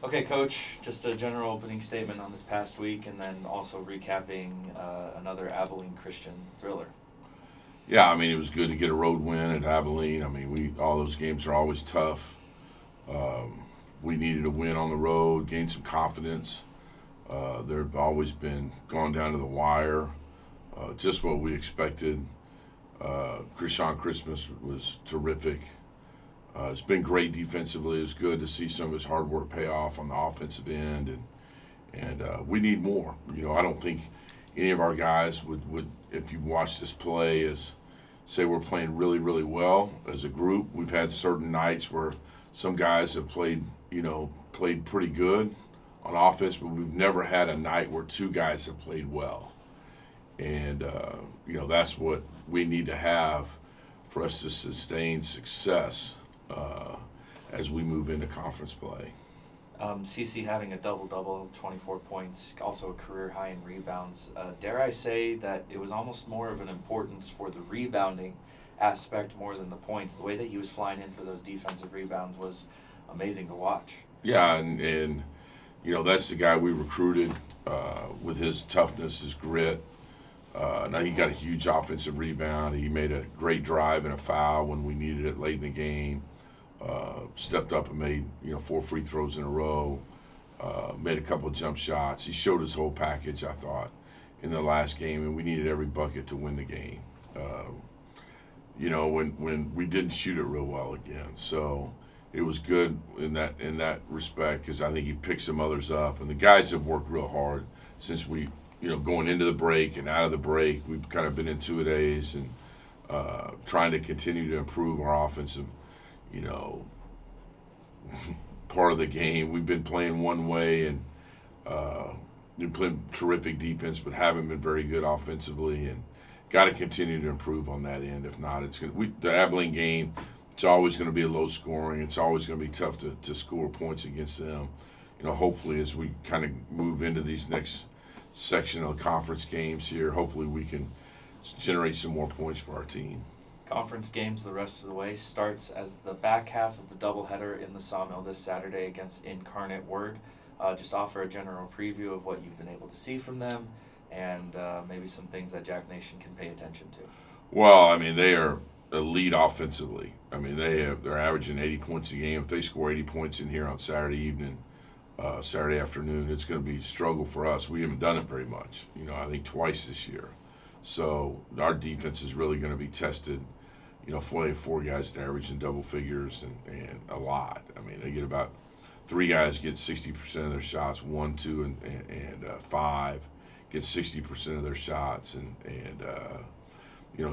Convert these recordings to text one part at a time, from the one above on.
Okay, Coach, just a general opening statement on this past week and then also recapping another Abilene Christian thriller. Yeah, I mean it was good to get a road win at Abilene. I mean we all those games are always tough. Um, we needed a win on the road, gain some confidence. They've always been gone down to the wire, just what we expected. Krishan Christmas was terrific. It's been great defensively. It's good to see some of his hard work pay off on the offensive end, and we need more. I don't think any of our guys would if you watch this play, is say we're playing really, really well as a group. We've had certain nights where some guys have played pretty good on offense, but we've never had a night where two guys have played well. And that's what we need to have for us to sustain success uh, as we move into conference play. CC having a double double, 24 points, also a career high in rebounds. Dare I say that it was almost more of an importance for the rebounding aspect more than the points. The way that he was flying in for those defensive rebounds was amazing to watch. Yeah, and that's the guy we recruited with his toughness, his grit. Now he got a huge offensive rebound. He made a great drive and a foul when we needed it late in the game. Stepped up and made 4 free throws in a row. Made a couple of jump shots. He showed his whole package, I thought, in the last game, and we needed every bucket to win the game. When we didn't shoot it real well again, so it was good in that respect because I think he picked some others up, and the guys have worked real hard since we going into the break and out of the break. We've kind of been in 2 days and trying to continue to improve our offensive you know, part of the game. We've been playing one way and uh, been playing terrific defense, but haven't been very good offensively, and got to continue to improve on that end. If not, it's going the Abilene game. It's always going to be a low scoring. It's always going to be tough to score points against them. Hopefully as we kind of move into these next section of the conference games here, hopefully we can generate some more points for our team. Conference games the rest of the way starts as the back half of the doubleheader in the Sawmill this Saturday against Incarnate Word. Just offer a general preview of what you've been able to see from them and maybe some things that Jack Nation can pay attention to. Well, I mean, they are elite offensively. I mean, they're averaging 80 points a game. If they score 80 points in here on Saturday evening, Saturday afternoon, it's going to be a struggle for us. We haven't done it very much. I think twice this year. So our defense is really going to be tested. Four guys averaging double figures and a lot. I mean, they get about three guys get 60% of their shots. One, two, and five get 60% of their shots, and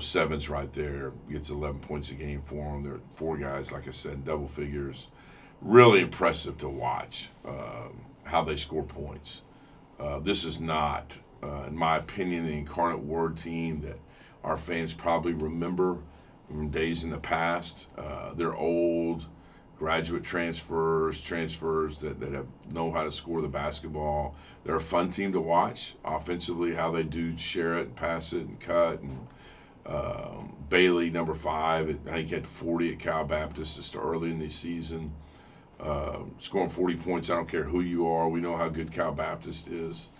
seven's right there, gets 11 points a game for them. There are four guys, like I said, double figures. Really impressive to watch how they score points. This is not, in my opinion, the Incarnate Word team that our fans probably remember from days in the past. They're old graduate transfers that know how to score the basketball. They're a fun team to watch offensively, how they do share it and pass it and cut. And Bailey, number 5, I think he had 40 at Cal Baptist just early in the season. Scoring 40 points, I don't care who you are. We know how good Cal Baptist is.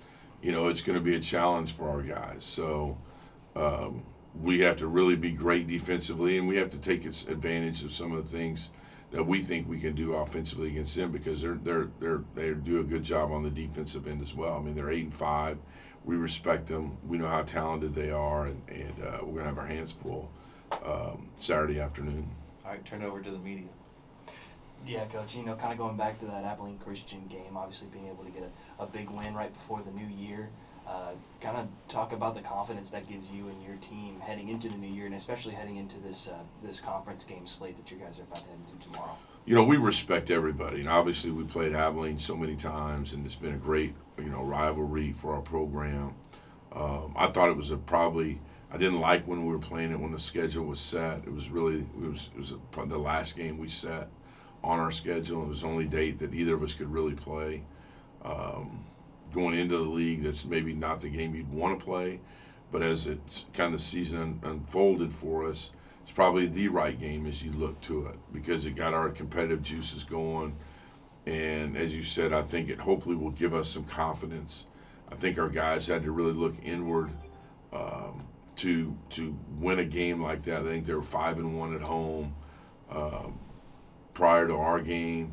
It's going to be a challenge for our guys. So we have to really be great defensively, and we have to take advantage of some of the things that we think we can do offensively against them because they do a good job on the defensive end as well. I mean, they're 8-5. We respect them. We know how talented they are, and we're gonna have our hands full Saturday afternoon. All right, turn it over to the media. Yeah, Coach, kind of going back to that Abilene Christian game, obviously being able to get a big win right before the new year. Kind of talk about the confidence that gives you and your team heading into the new year, and especially heading into this conference game slate that you guys are about to head into tomorrow. We respect everybody, and obviously we played Abilene so many times, and it's been a great rivalry for our program. I thought it was I didn't like when we were playing it when the schedule was set. It was probably the last game we set on our schedule. It was the only date that either of us could really play. Going into the league, that's maybe not the game you'd want to play, but as it's kind of the season unfolded for us, it's probably the right game as you look to it because it got our competitive juices going. And as you said, I think it hopefully will give us some confidence. I think our guys had to really look inward to win a game like that. I think they were 5-1 at home prior to our game,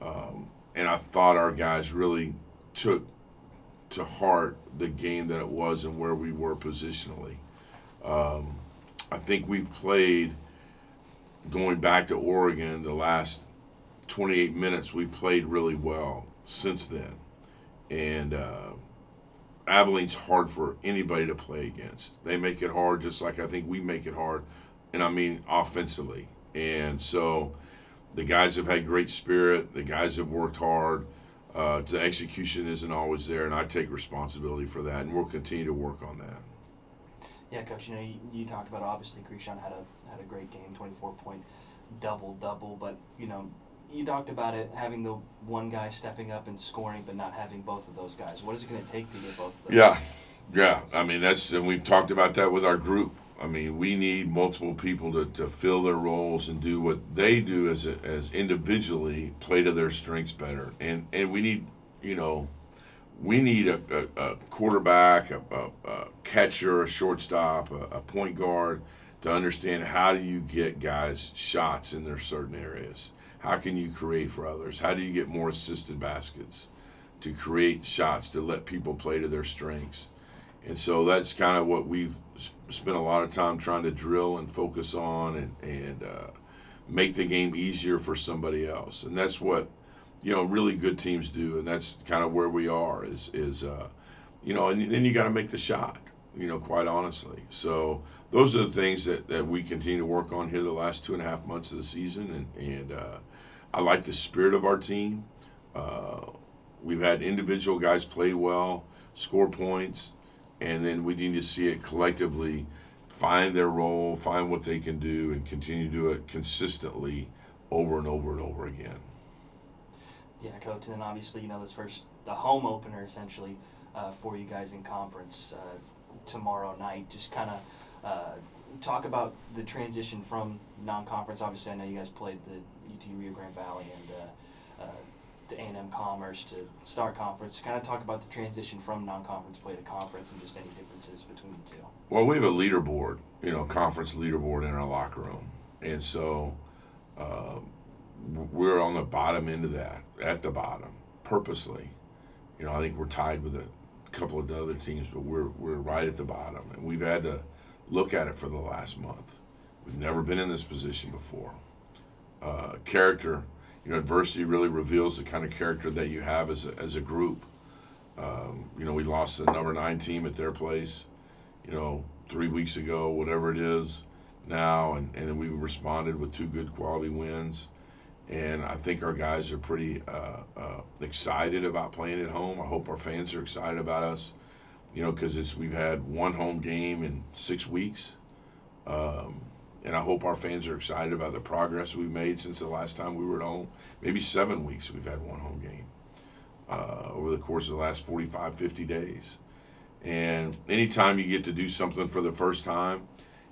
and I thought our guys really took to heart the game that it was and where we were positionally. I think we've played, going back to Oregon, the last 28 minutes, we played really well since then. And Abilene's hard for anybody to play against. They make it hard just like I think we make it hard, and I mean offensively. And so the guys have had great spirit. The guys have worked hard. The execution isn't always there, and I take responsibility for that, and we'll continue to work on that. Yeah, Coach, you talked about, obviously Christian had a great game, 24-point double-double, but, you talked about it having the one guy stepping up and scoring, but not having both of those guys. What is it going to take to get both of those? Yeah. I mean, and we've talked about that with our group. I mean, we need multiple people to fill their roles and do what they do as individually, play to their strengths better. And we need, we need a quarterback, a catcher, a shortstop, a point guard to understand how do you get guys shots in their certain areas. How can you create for others? How do you get more assisted baskets to create shots to let people play to their strengths? And so that's kind of what we've spent a lot of time trying to drill and focus on and make the game easier for somebody else. And that's what, really good teams do. And that's kind of where we are is and then you got to make the shot, quite honestly. So those are the things that we continue to work on here the last 2.5 months of the season. And I like the spirit of our team. We've had individual guys play well, score points, and then we need to see it collectively find their role, find what they can do, and continue to do it consistently over and over and over again. Yeah, Coach, and then obviously, the home opener essentially for you guys in conference tomorrow night. Just kind of talk about the transition from non-conference. Obviously, I know you guys played the UT Rio Grande Valley and the A&M Commerce to Star Conference. Kind of talk about the transition from non-conference play to conference and just any differences between the two. Well, we have a leaderboard, conference leaderboard in our locker room. And so we're on the bottom end of that, at the bottom, purposely. I think we're tied with a couple of the other teams, but we're right at the bottom. And we've had to look at it for the last month. We've never been in this position before. Character, adversity really reveals the kind of character that you have as a group. We lost the number 9 team at their place, 3 weeks ago, whatever it is now, and then we responded with 2 good quality wins. And I think our guys are pretty excited about playing at home. I hope our fans are excited about us, because we've had 1 home game in 6 weeks. And I hope our fans are excited about the progress we've made since the last time we were at home. Maybe 7 weeks we've had 1 home game over the course of the last 45, 50 days. And anytime you get to do something for the first time,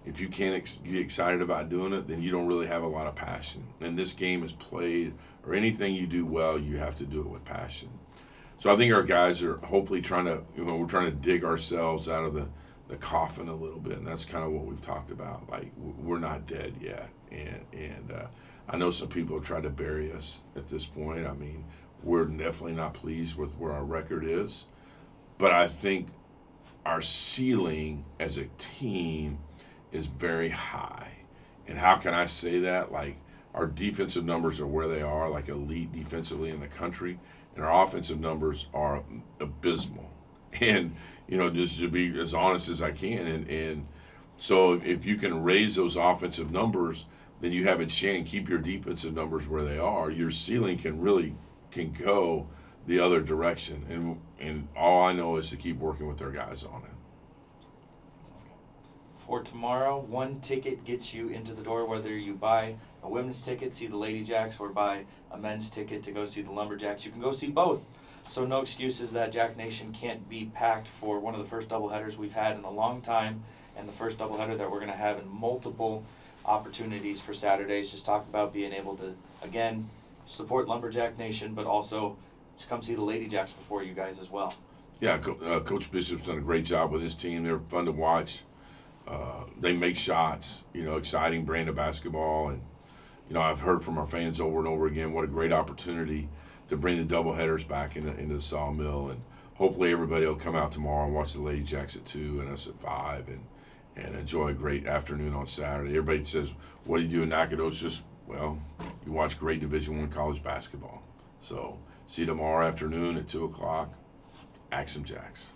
if you can't get excited about doing it, then you don't really have a lot of passion. And this game is played, or anything you do well, you have to do it with passion. So I think our guys are hopefully trying to, we're trying to dig ourselves out of the coffin a little bit, and that's kind of what we've talked about. Like, we're not dead yet, and I know some people have tried to bury us at this point. I mean, we're definitely not pleased with where our record is, but I think our ceiling as a team is very high. And how can I say that? Like, our defensive numbers are where they are, like elite defensively in the country, and our offensive numbers are abysmal. And just to be as honest as I can. And so if you can raise those offensive numbers, then you have a chance. Keep your defensive numbers where they are. Your ceiling can go the other direction. And all I know is to keep working with our guys on it. For tomorrow, 1 ticket gets you into the door, whether you buy a women's ticket, see the Lady Jacks, or buy a men's ticket to go see the Lumberjacks. You can go see both. So no excuses that Jack Nation can't be packed for one of the first doubleheaders we've had in a long time, and the first doubleheader that we're going to have in multiple opportunities for Saturdays. Just talk about being able to, again, support Lumberjack Nation, but also to come see the Lady Jacks before you guys as well. Yeah, Coach Bishop's done a great job with his team. They're fun to watch. They make shots, exciting brand of basketball. And, I've heard from our fans over and over again what a great opportunity to bring the doubleheaders back into the Sawmill. And hopefully everybody will come out tomorrow and watch the Lady Jacks at 2 and us at 5 and enjoy a great afternoon on Saturday. Everybody says, what do you do in Nacogdoches? Well, you watch great Division I college basketball. So see you tomorrow afternoon at 2 o'clock. Axe 'em Jacks.